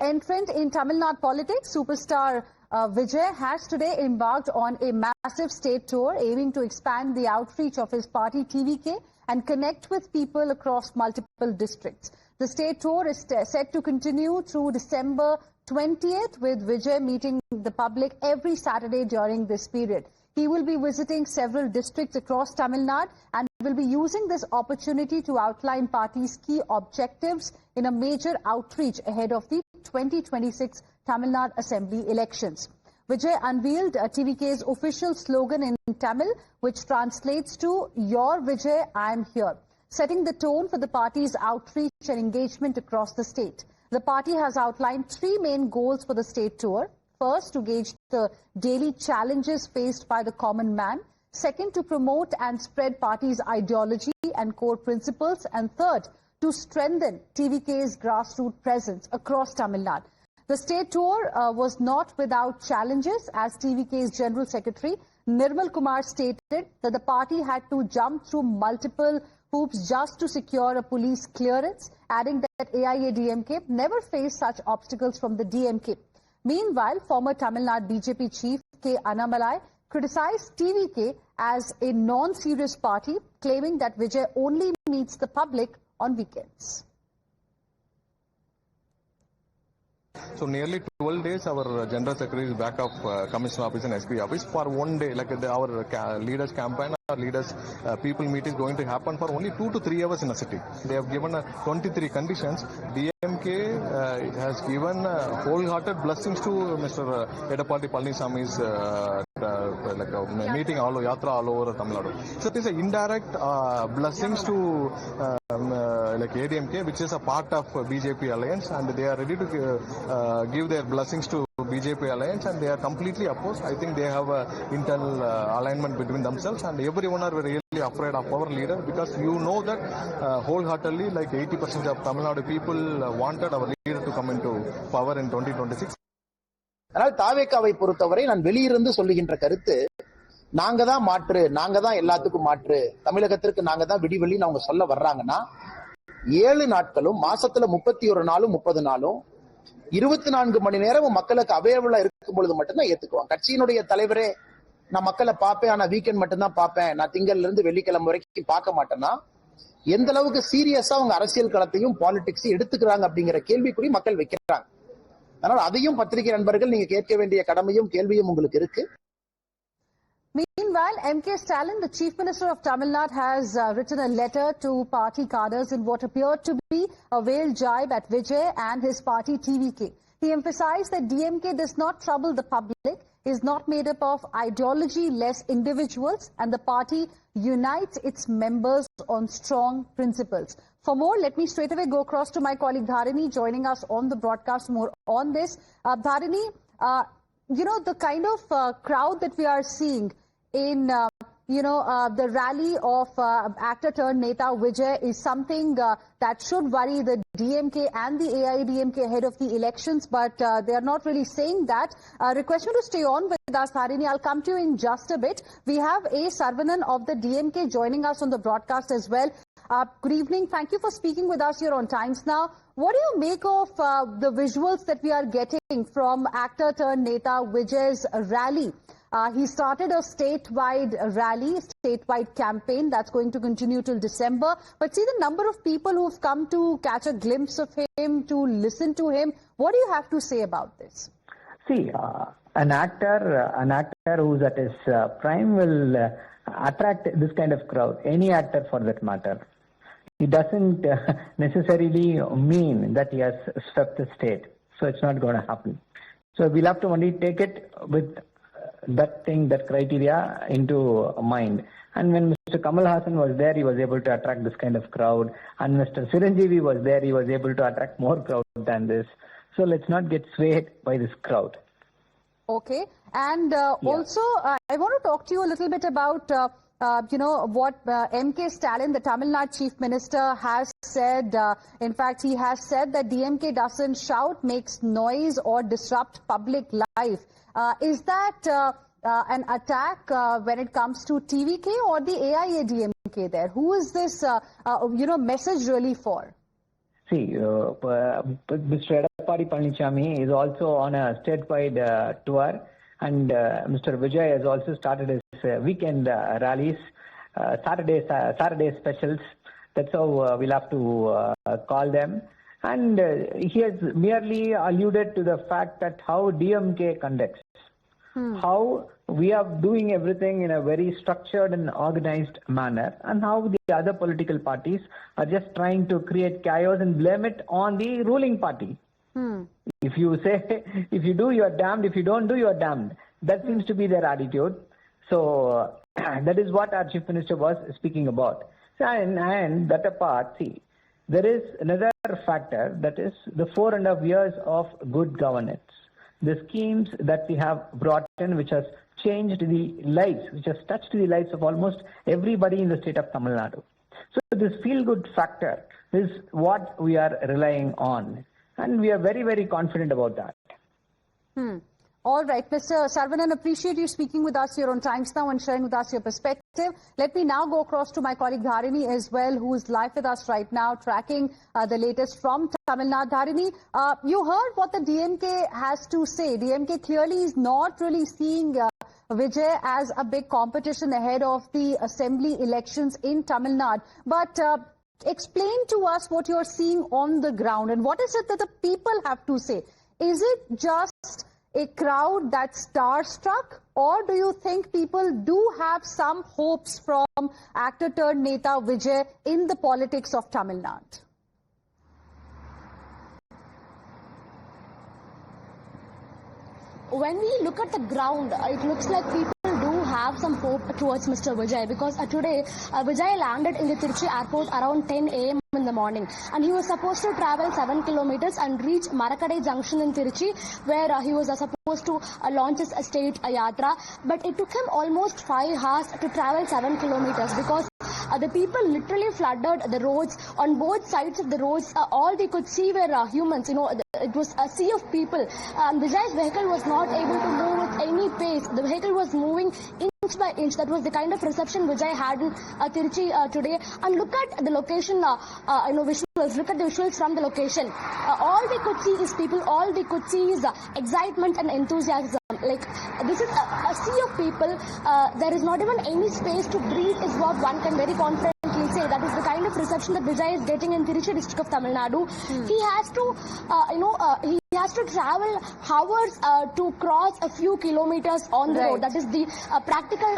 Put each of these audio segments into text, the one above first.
entrant in Tamil Nadu politics, superstar Vijay has today embarked on a massive state tour aiming to expand the outreach of his party TVK and connect with people across multiple districts. The state tour is set to continue through December 20th, with Vijay meeting the public every Saturday during this period. He will be visiting several districts across Tamil Nadu and will be using this opportunity to outline party's key objectives in a major outreach ahead of the 2026 Tamil Nadu Assembly elections. Vijay unveiled TVK's official slogan in Tamil, which translates to "Your Vijay, I am here," setting the tone for the party's outreach and engagement across the state. The party has outlined three main goals for the state tour. First, to gauge the daily challenges faced by the common man. Second, to promote and spread party's ideology and core principles. And third, to strengthen TVK's grassroots presence across Tamil Nadu. The state tour was not without challenges, as TVK's General Secretary Nirmal Kumar stated that the party had to jump through multiple hoops just to secure a police clearance, adding that AIADMK never faced such obstacles from the DMK. Meanwhile, former Tamil Nadu BJP chief K. Annamalai criticized TVK as a non-serious party, claiming that Vijay only meets the public on weekends. So nearly 12 days our General Secretary is back of Commissioner Office and SP Office for one day. Like our leaders campaign, our leaders people meet is going to happen for only 2 to 3 hours in a city. They have given 23 conditions. DMK has given wholehearted blessings to Mr. Edapati Palaniswamy's meeting all Yatra all over Tamil Nadu. So it is an indirect blessings to like ADMK, which is a part of BJP alliance, and they are ready to give their blessings to BJP alliance, and they are completely opposed. I think they have an internal alignment between themselves, and everyone are really afraid of our leader, because you know that wholeheartedly, like 80% of Tamil Nadu people wanted our leader to come into power in 2026. ஆனால் தாவேக்காவை பொறுத்தவரை நான் வெளியிருந்து சொல்லுகின்ற கருத்து, நாங்க தான் மாற்று, நாங்க தான் எல்லாத்துக்கும் மாற்று, தமிழகத்திற்கு நாங்க தான் விடிவெளின்னு அவங்க சொல்ல வர்றாங்கன்னா 7 நாட்களும், மாசத்துல 31 நாளும் 30 நாளும் 24 மணி நேரமும் மக்களுக்கு அவைலபிளா இருக்கும் பொழுது மட்டும்தான் ஏத்துக்குவாங்க. கட்சியினுடைய தலைவரே நான் மக்களை பார்ப்பேன், ஆனா வீக்கெண்ட் மட்டும்தான் பார்ப்பேன், நான் திங்கள்ல இருந்து வெள்ளிக்கிழமை வரைக்கும் பார்க்க மாட்டேன்னா எந்த அளவுக்கு சீரியஸா அவங்க அரசியல் களத்தையும் பாலிடிக்ஸையும் எடுத்துக்கிறாங்க அப்படிங்கிற கேள்விக்குறி மக்கள் வைக்கிறாங்க. அதனால அதையும் பத்திரிகை நண்பர்கள் நீங்க கேட்க வேண்டிய கடமையும் கேள்வியும் உங்களுக்கு இருக்கு. Meanwhile, M.K. Stalin, the Chief Minister of Tamil Nadu, has written a letter to party cadres in what appeared to be a veiled jibe at Vijay and his party TVK. He emphasized that DMK does not trouble the public, is not made up of ideology-less individuals, and the party unites its members on strong principles. For more, let me straight away go across to my colleague Dharini, joining us on the broadcast more on this. Dharini, you know, the kind of crowd that we are seeing in, the rally of actor turned Neta Vijay is something that should worry the DMK and the AIADMK ahead of the elections, but they are not really saying that. Request you to stay on with us, Dharini. I'll come to you in just a bit. We have A. Sarvanan of the DMK joining us on the broadcast as well. Good evening. Thank you for speaking with us here on Times Now. What do you make of the visuals that we are getting from actor turned Neta Vijay's rally? He started a statewide rally, statewide campaign that's going to continue till December. But see the number of people who've come to catch a glimpse of him, to listen to him. What do you have to say about this? See, an actor who's at his prime will attract this kind of crowd, any actor for that matter. It doesn't necessarily mean that he has swept the state. So it's not going to happen. So we'll have to only take it with that thing, that criteria into mind. And when Mr. Kamal Hassan was there, he was able to attract this kind of crowd. And Mr. Chiranjeevi was there, he was able to attract more crowd than this. So let's not get swayed by this crowd. Okay. And also, I want to talk to you a little bit about, what M.K. Stalin, the Tamil Nadu Chief Minister, has said. In fact, he has said that DMK doesn't shout, makes noise or disrupt public life. Is that an attack when it comes to TVK or the AIADMK there? Who is this, message really for? See, Mr. Edapadi Panichami is also on a statewide tour, and Mr. Vijay has also started his weekend rallies, Saturday specials. That's how we'll have to call them. And he has merely alluded to the fact that how DMK conducts, how we are doing everything in a very structured and organized manner, and how the other political parties are just trying to create chaos and blame it on the ruling party. If you say, if you do, you are damned. If you don't do, you are damned. That seems to be their attitude. So that is what our Chief Minister was speaking about. And that apart, see, there is another factor, that is the 4.5 years of good governance. The schemes that we have brought in, which has changed the lives, which has touched the lives of almost everybody in the state of Tamil Nadu. So this feel-good factor is what we are relying on. And we are very, very confident about that. All right, Mr. Saravanan, appreciate you speaking with us here on Times Now and sharing with us your perspective. Let me now go across to my colleague Dharini as well, who is live with us right now, tracking the latest from Tamil Nadu. Dharini, you heard what the DMK has to say. DMK clearly is not really seeing Vijay as a big competition ahead of the assembly elections in Tamil Nadu. But explain to us what you're seeing on the ground and what is it that the people have to say. Is it just a crowd that's starstruck, or do you think people do have some hopes from actor turned Neta Vijay in the politics of Tamil Nadu? When we look at the ground, it looks like people do have some hope towards Mr. Vijay, because today Vijay landed in the Tiruchi airport around 10 a.m. in the morning, and he was supposed to travel 7 kilometers and reach Marakadai junction in Tiruchi, where he was supposed to launch his state yatra, but it took him almost 5 hours to travel 7 kilometers because the people literally flooded the roads. On both sides of the roads, all they could see were humans. You know, it was a sea of people. Vijay's vehicle was not able to move with any pace. The vehicle was moving inch by inch. That was the kind of reception Vijay had in Tiruchi today. And look at the location, visuals. Look at the visuals from the location. All they could see is people. All they could see is excitement and enthusiasm. Like, this is a sea of people. There is not even any space to breathe is what one can very confidently say. That is the kind of reception that Vijay is getting in Tiruchi district of Tamil Nadu. He has to, he has to travel hours to cross a few kilometers on the road. That is the practical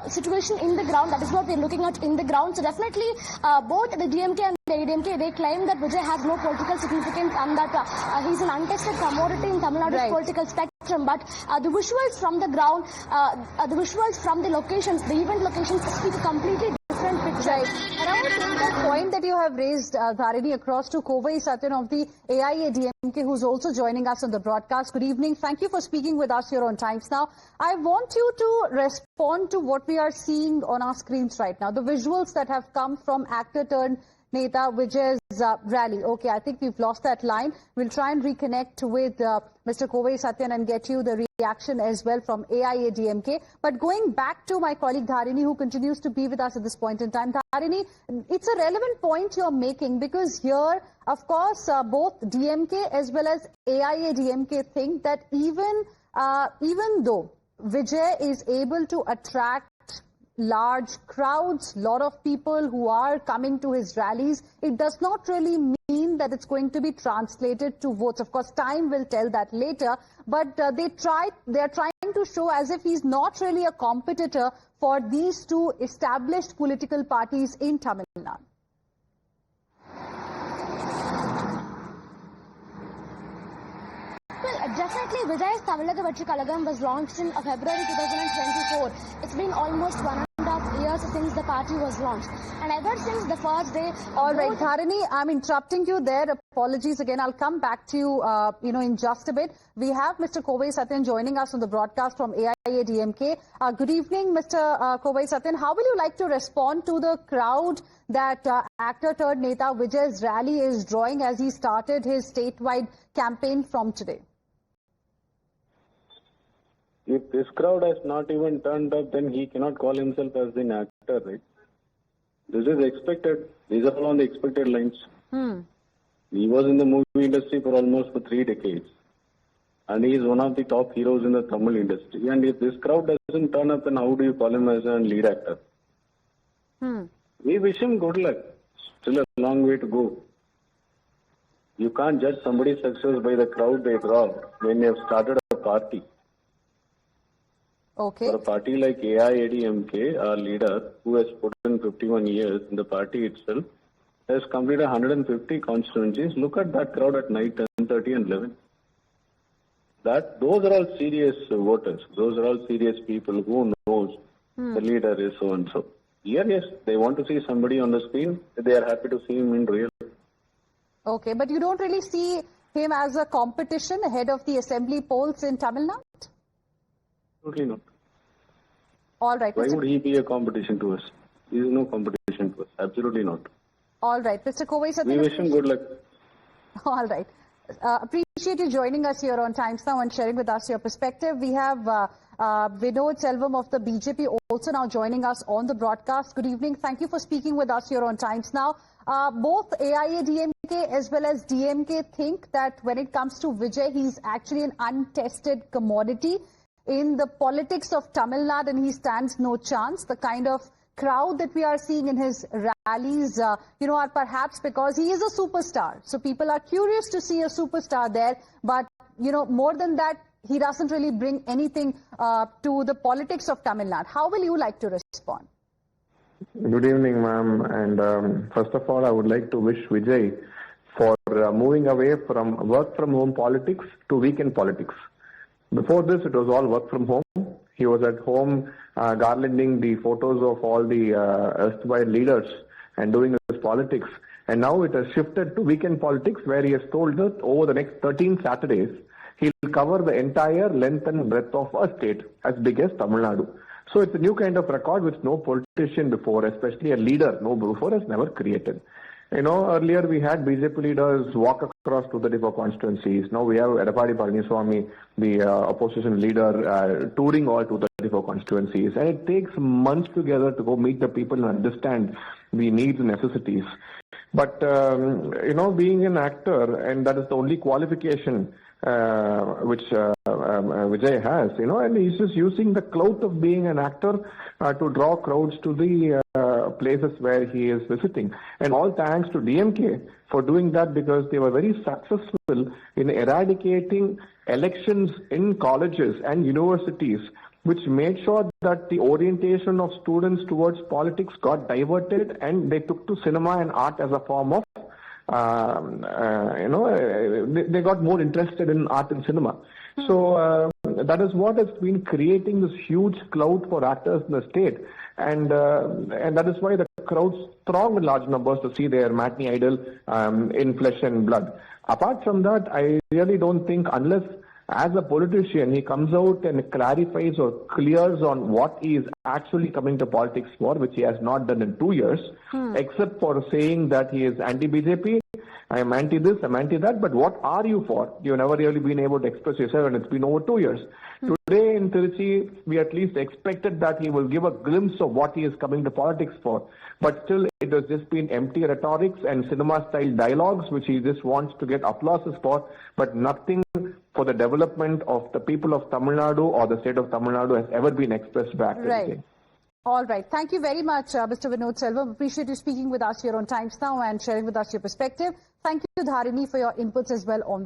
situation in the ground. That is what we're looking at in the ground. So definitely both the DMK and the AIADMK, they claim that Vijay has no political significance and that he's an untested commodity in Tamil Nadu's political spectrum. But the visuals from the ground, the visuals from the locations, the event locations speak a completely different picture. And I want to take that point that you have raised, Dharini, across to Kovai Satyan of the AIADMK, who's also joining us on the broadcast. Good evening. Thank you for speaking with us here on Times Now. I want you to respond to what we are seeing on our screens right now, the visuals that have come from actor turned Neta Vijay's rally. Okay, I think we've lost that line. We'll try and reconnect with Mr. Kovai Satyan and get you the reaction as well from AIADMK. But going back to my colleague Dharini, who continues to be with us at this point in time. Dharini, it's a relevant point you're making, because here, of course, both DMK as well as AIADMK think that even though Vijay is able to attract large crowds, lot of people who are coming to his rallies, it does not really mean that it's going to be translated to votes. Of course, time will tell that later, but they're trying to show as if he's not really a competitor for these two established political parties in Tamil Nadu. Well, definitely Vijay's Tamil Nadu Vetri Kalagam was launched in February 2024. It's been almost 1.5 years since the party was launched. And ever since the first day... All right, Dharini, I'm interrupting you there. Apologies again. I'll come back to you, in just a bit. We have Mr. Kovai Satyan joining us on the broadcast from AIADMK. Good evening, Mr. Kovai Satyan. How will you like to respond to the crowd that actor turned Neta Vijay's rally is drawing as he started his statewide campaign from today? If this crowd has not even turned up, then he cannot call himself as an actor, right? This is expected. These are all on the expected lines. He was in the movie industry for almost 3 decades. And he is one of the top heroes in the Tamil industry. And if this crowd doesn't turn up, then how do you call him as a lead actor? We wish him good luck. Still a long way to go. You can't judge somebody's success by the crowd they draw when they have started a party. Okay. For a party like AIADMK, our leader, who has put in 51 years in the party itself, has completed 150 constituencies. Look at that crowd at night, 10:30 and 11. Those are all serious voters. Those are all serious people who knows the leader is so and so. Here, yes, they want to see somebody on the screen. They are happy to see him in real. Okay, but you don't really see him as a competition ahead of the assembly polls in Tamil Nadu? Absolutely not. All right. Why would he be a competition to us? He is no competition to us. Absolutely not. All right. Mr. Kovai, we wish him good luck. All right. Appreciate you joining us here on Times Now and sharing with us your perspective. We have Vinod Selvam of the BJP also now joining us on the broadcast. Good evening. Thank you for speaking with us here on Times Now. Both AIADMK as well as DMK think that when it comes to Vijay, he's actually an untested commodity in the politics of Tamil Nadu and he stands no chance. The kind of crowd that we are seeing in his rallies, are perhaps because he is a superstar. So people are curious to see a superstar there. But, more than that, he doesn't really bring anything to the politics of Tamil Nadu. How will you like to respond? Good evening, ma'am. And first of all, I would like to wish Vijay for moving away from work from home politics to weekend politics. Before this, it was all work from home. He was at home garlanding the photos of all the erstwhile leaders and doing his politics. And now it has shifted to weekend politics where he has told that over the next 13 Saturdays, he'll cover the entire length and breadth of a state as big as Tamil Nadu. So it's a new kind of record which no politician before, especially a leader, no before, has never created. Earlier we had BJP leaders walk across to the 34 constituencies. Now we have Edappadi Palaniswamy, the opposition leader, touring all to the 34 constituencies. And it takes months together to go meet the people and understand the needs and necessities. But, being an actor, and that is the only qualification which Vijay has, and he's just using the clout of being an actor to draw crowds to the places where he is visiting. And all thanks to DMK for doing that because they were very successful in eradicating elections in colleges and universities, which made sure that the orientation of students towards politics got diverted and they took to cinema and art as a form of they got more interested in art and cinema. So that is what has been creating this huge clout for actors in the state. And that is why the crowds throng in large numbers to see their matinee idol in flesh and blood. Apart from that, I really don't think unless as a politician, he comes out and clarifies or clears on what he is actually coming to politics for, which he has not done in 2 years, except for saying that he is anti-BJP, I am anti this, I am anti that, but what are you for? You've never really been able to express yourself and it's been over 2 years. Today in Tiruchi, we at least expected that he will give a glimpse of what he is coming to politics for. But still, it has just been empty rhetorics and cinema-style dialogues, which he just wants to get applauses for, but nothing for the development of the people of Tamil Nadu or the state of Tamil Nadu has ever been expressed back. Right. All right. Thank you very much, Mr. Vinod Selvam. Appreciate you speaking with us here on Times Now and sharing with us your perspective. Thank you, Dharini, for your inputs as well on this.